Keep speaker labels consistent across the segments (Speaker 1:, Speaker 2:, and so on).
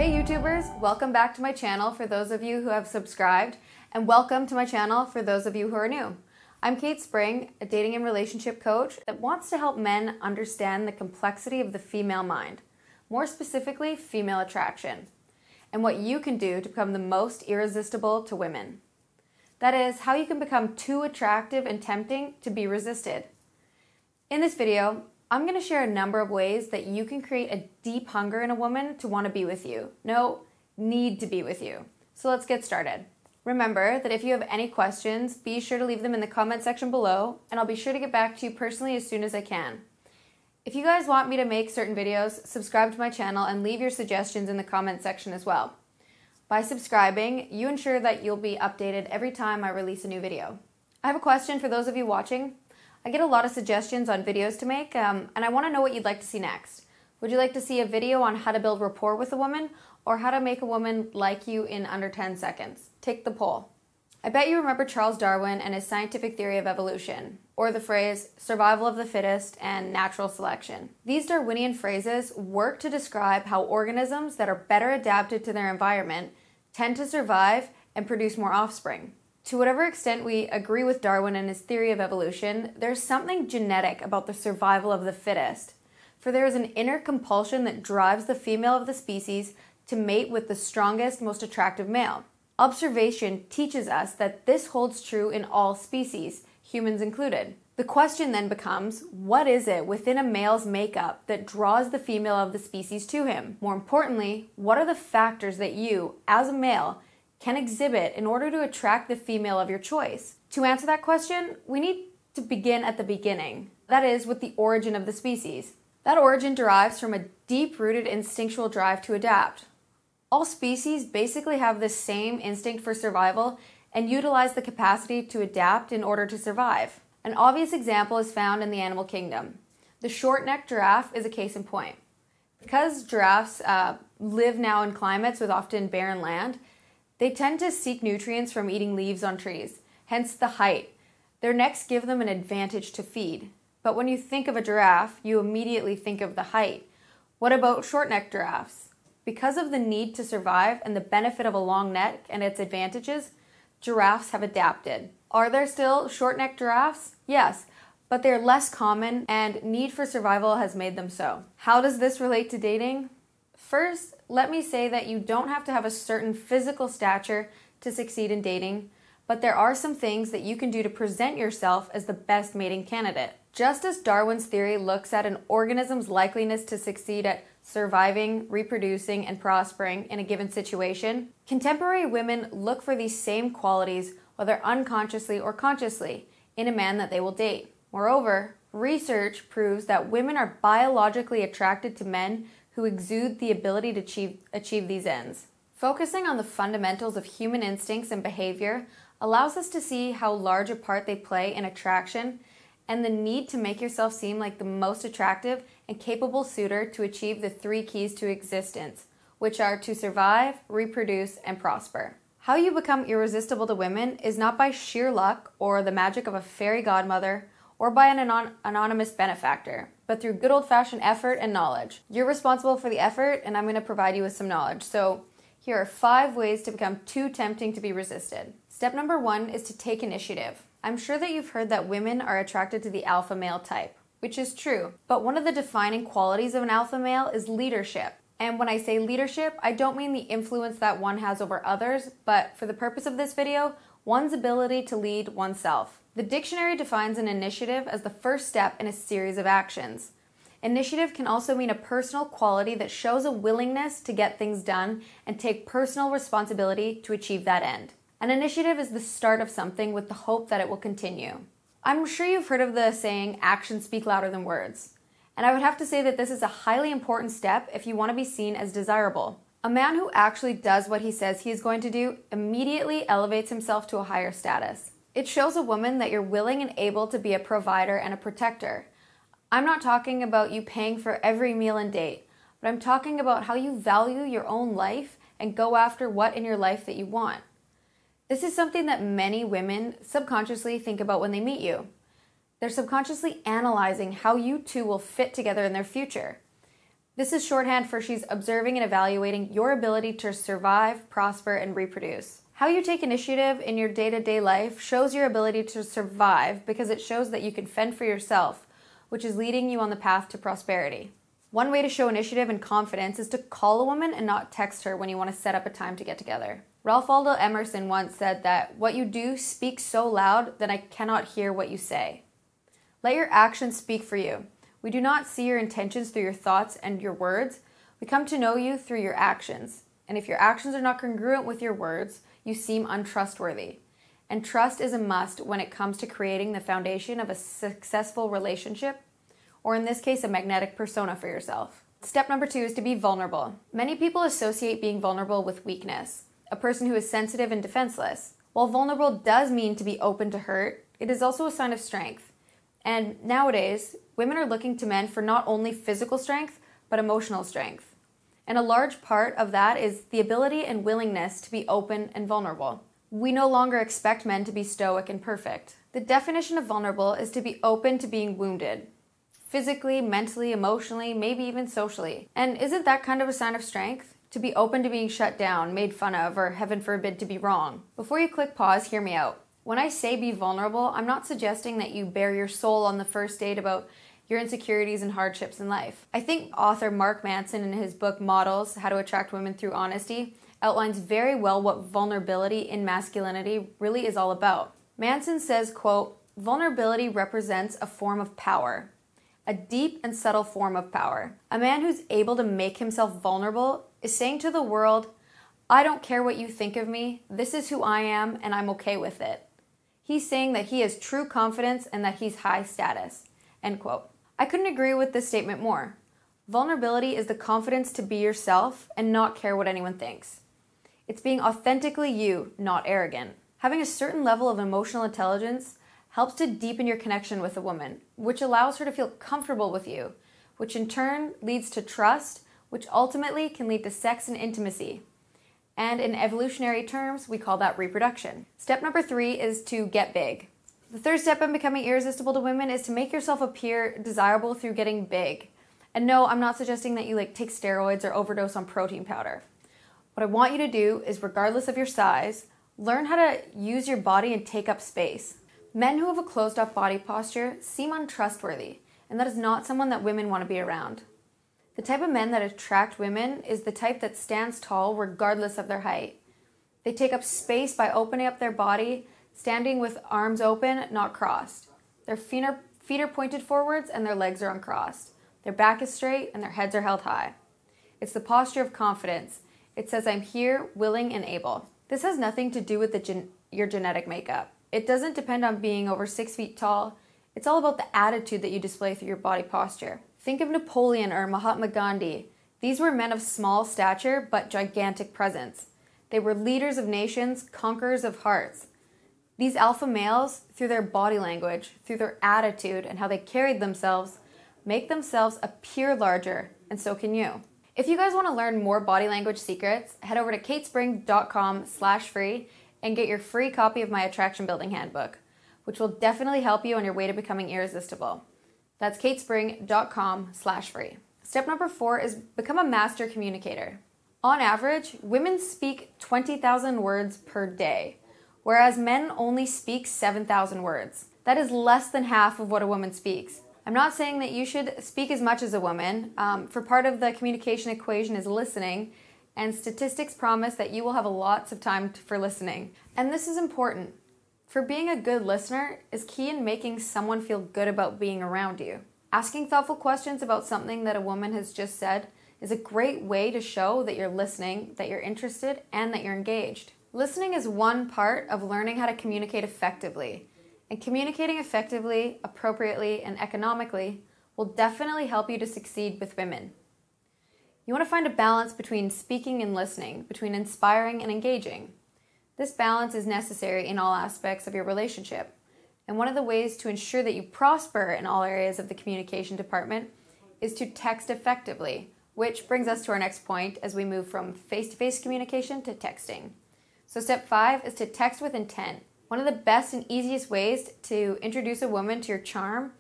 Speaker 1: Hey YouTubers, welcome back to my channel for those of you who have subscribed, and welcome to my channel for those of you who are new. I'm Kate Spring, a dating and relationship coach that wants to help men understand the complexity of the female mind, more specifically female attraction, and what you can do to become the most irresistible to women. That is, how you can become too attractive and tempting to be resisted. In this video, I'm going to share a number of ways that you can create a deep hunger in a woman to want to be with you. No, need to be with you. So let's get started. Remember that if you have any questions, be sure to leave them in the comment section below, and I'll be sure to get back to you personally as soon as I can. If you guys want me to make certain videos, subscribe to my channel and leave your suggestions in the comment section as well. By subscribing, you ensure that you'll be updated every time I release a new video. I have a question for those of you watching. I get a lot of suggestions on videos to make, and I want to know what you'd like to see next. Would you like to see a video on how to build rapport with a woman, or how to make a woman like you in under 10 seconds? Take the poll. I bet you remember Charles Darwin and his scientific theory of evolution, or the phrase survival of the fittest and natural selection. These Darwinian phrases work to describe how organisms that are better adapted to their environment tend to survive and produce more offspring. To whatever extent we agree with Darwin and his theory of evolution, there's something genetic about the survival of the fittest. For there is an inner compulsion that drives the female of the species to mate with the strongest, most attractive male. Observation teaches us that this holds true in all species, humans included. The question then becomes, what is it within a male's makeup that draws the female of the species to him? More importantly, what are the factors that you, as a male, can exhibit in order to attract the female of your choice? To answer that question, we need to begin at the beginning. That is, with the origin of the species. That origin derives from a deep-rooted instinctual drive to adapt. All species basically have the same instinct for survival and utilize the capacity to adapt in order to survive. An obvious example is found in the animal kingdom. The short-necked giraffe is a case in point. Because giraffes live now in climates with often barren land, they tend to seek nutrients from eating leaves on trees, hence the height. Their necks give them an advantage to feed. But when you think of a giraffe, you immediately think of the height. What about short-necked giraffes? Because of the need to survive and the benefit of a long neck and its advantages, giraffes have adapted. Are there still short-necked giraffes? Yes, but they're less common and need for survival has made them so. How does this relate to dating? First, let me say that you don't have to have a certain physical stature to succeed in dating, but there are some things that you can do to present yourself as the best mating candidate. Just as Darwin's theory looks at an organism's likeliness to succeed at surviving, reproducing, and prospering in a given situation, contemporary women look for these same qualities, whether unconsciously or consciously, in a man that they will date. Moreover, research proves that women are biologically attracted to men who exude the ability to achieve these ends. Focusing on the fundamentals of human instincts and behavior allows us to see how large a part they play in attraction and the need to make yourself seem like the most attractive and capable suitor to achieve the 3 keys to existence, which are to survive, reproduce, and prosper. How you become irresistible to women is not by sheer luck or the magic of a fairy godmother or by an anonymous benefactor, but through good old-fashioned effort and knowledge. You're responsible for the effort, and I'm going to provide you with some knowledge. So here are 5 ways to become too tempting to be resisted. Step number 1 is to take initiative. I'm sure that you've heard that women are attracted to the alpha male type, which is true, but one of the defining qualities of an alpha male is leadership. And when I say leadership, I don't mean the influence that one has over others, but for the purpose of this video, one's ability to lead oneself. The dictionary defines an initiative as the first step in a series of actions. Initiative can also mean a personal quality that shows a willingness to get things done and take personal responsibility to achieve that end. An initiative is the start of something with the hope that it will continue. I'm sure you've heard of the saying, actions speak louder than words. And I would have to say that this is a highly important step if you want to be seen as desirable. A man who actually does what he says he is going to do immediately elevates himself to a higher status. It shows a woman that you're willing and able to be a provider and a protector. I'm not talking about you paying for every meal and date, but I'm talking about how you value your own life and go after what in your life that you want. This is something that many women subconsciously think about when they meet you. They're subconsciously analyzing how you two will fit together in their future. This is shorthand for she's observing and evaluating your ability to survive, prosper, and reproduce. How you take initiative in your day-to-day life shows your ability to survive because it shows that you can fend for yourself, which is leading you on the path to prosperity. One way to show initiative and confidence is to call a woman and not text her when you want to set up a time to get together. Ralph Waldo Emerson once said that what you do speaks so loud that I cannot hear what you say. Let your actions speak for you. We do not see your intentions through your thoughts and your words. We come to know you through your actions. And if your actions are not congruent with your words, you seem untrustworthy. And trust is a must when it comes to creating the foundation of a successful relationship, or in this case, a magnetic persona for yourself. Step number 2 is to be vulnerable. Many people associate being vulnerable with weakness, a person who is sensitive and defenseless. While vulnerable does mean to be open to hurt, it is also a sign of strength. And nowadays, women are looking to men for not only physical strength, but emotional strength. And a large part of that is the ability and willingness to be open and vulnerable. We no longer expect men to be stoic and perfect. The definition of vulnerable is to be open to being wounded. Physically, mentally, emotionally, maybe even socially. And isn't that kind of a sign of strength? To be open to being shut down, made fun of, or heaven forbid to be wrong. Before you click pause, hear me out. When I say be vulnerable, I'm not suggesting that you bare your soul on the first date about your insecurities and hardships in life. I think author Mark Manson in his book Models, How to Attract Women Through Honesty, outlines very well what vulnerability in masculinity really is all about. Manson says, quote, "Vulnerability represents a form of power, a deep and subtle form of power. A man who's able to make himself vulnerable is saying to the world, I don't care what you think of me, this is who I am and I'm okay with it." He's saying that he has true confidence and that he's high status, end quote. I couldn't agree with this statement more. Vulnerability is the confidence to be yourself and not care what anyone thinks. It's being authentically you, not arrogant. Having a certain level of emotional intelligence helps to deepen your connection with a woman, which allows her to feel comfortable with you, which in turn leads to trust, which ultimately can lead to sex and intimacy. And in evolutionary terms, we call that reproduction. Step number 3 is to get big. The third step in becoming irresistible to women is to make yourself appear desirable through getting big. And no, I'm not suggesting that you take steroids or overdose on protein powder. What I want you to do is, regardless of your size, learn how to use your body and take up space. Men who have a closed up body posture seem untrustworthy, and that is not someone that women want to be around. The type of men that attract women is the type that stands tall regardless of their height. They take up space by opening up their body, standing with arms open, not crossed. Their feet are pointed forwards and their legs are uncrossed. Their back is straight and their heads are held high. It's the posture of confidence. It says, I'm here, willing, and able. This has nothing to do with your genetic makeup. It doesn't depend on being over 6 feet tall. It's all about the attitude that you display through your body posture. Think of Napoleon or Mahatma Gandhi. These were men of small stature but gigantic presence. They were leaders of nations, conquerors of hearts. These alpha males, through their body language, through their attitude, and how they carried themselves, make themselves appear larger, and so can you. If you guys want to learn more body language secrets, head over to katespring.com/free and get your free copy of my Attraction Building Handbook, which will definitely help you on your way to becoming irresistible. That's katespring.com/free. Step number 4 is become a master communicator. On average, women speak 20,000 words per day, whereas men only speak 7,000 words. That is less than half of what a woman speaks. I'm not saying that you should speak as much as a woman, for part of the communication equation is listening, and statistics promise that you will have lots of time for listening. And this is important. For being a good listener is key in making someone feel good about being around you. Asking thoughtful questions about something that a woman has just said is a great way to show that you're listening, that you're interested, and that you're engaged. Listening is one part of learning how to communicate effectively. And communicating effectively, appropriately, and economically will definitely help you to succeed with women. You want to find a balance between speaking and listening, between inspiring and engaging. This balance is necessary in all aspects of your relationship. And one of the ways to ensure that you prosper in all areas of the communication department is to text effectively, which brings us to our next point as we move from face-to-face communication to texting. So step 5 is to text with intent. One of the best and easiest ways to introduce a woman to your charm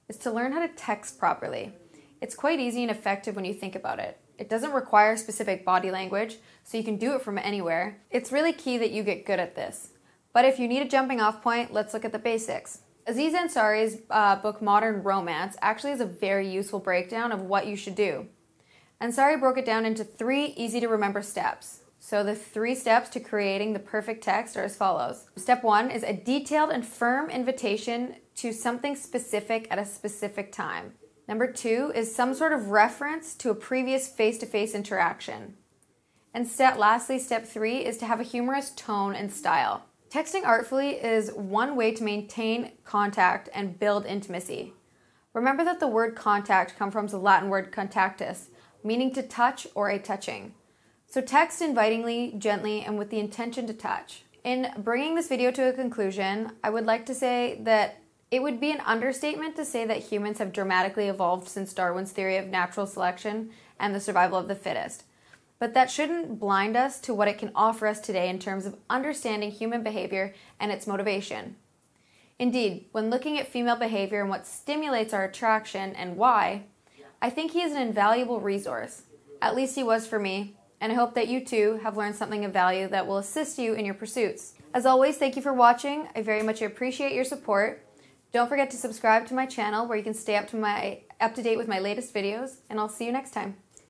Speaker 1: is to learn how to text properly. It's quite easy and effective when you think about it. It doesn't require specific body language, so you can do it from anywhere. It's really key that you get good at this. But if you need a jumping off point, let's look at the basics. Aziz Ansari's book Modern Romance actually is a very useful breakdown of what you should do. Ansari broke it down into 3 easy to remember steps. So the 3 steps to creating the perfect text are as follows. Step 1 is a detailed and firm invitation to something specific at a specific time. Number 2 is some sort of reference to a previous face-to-face interaction. And lastly, step 3 is to have a humorous tone and style. Texting artfully is one way to maintain contact and build intimacy. Remember that the word contact comes from the Latin word contactus, meaning to touch or a touching. So text invitingly, gently, and with the intention to touch. In bringing this video to a conclusion, I would like to say that it would be an understatement to say that humans have dramatically evolved since Darwin's theory of natural selection and the survival of the fittest. But that shouldn't blind us to what it can offer us today in terms of understanding human behavior and its motivation. Indeed, when looking at female behavior and what stimulates our attraction and why, I think he is an invaluable resource. At least he was for me, and I hope that you too have learned something of value that will assist you in your pursuits. As always, thank you for watching. I very much appreciate your support. Don't forget to subscribe to my channel where you can stay up to date with my latest videos, and I'll see you next time.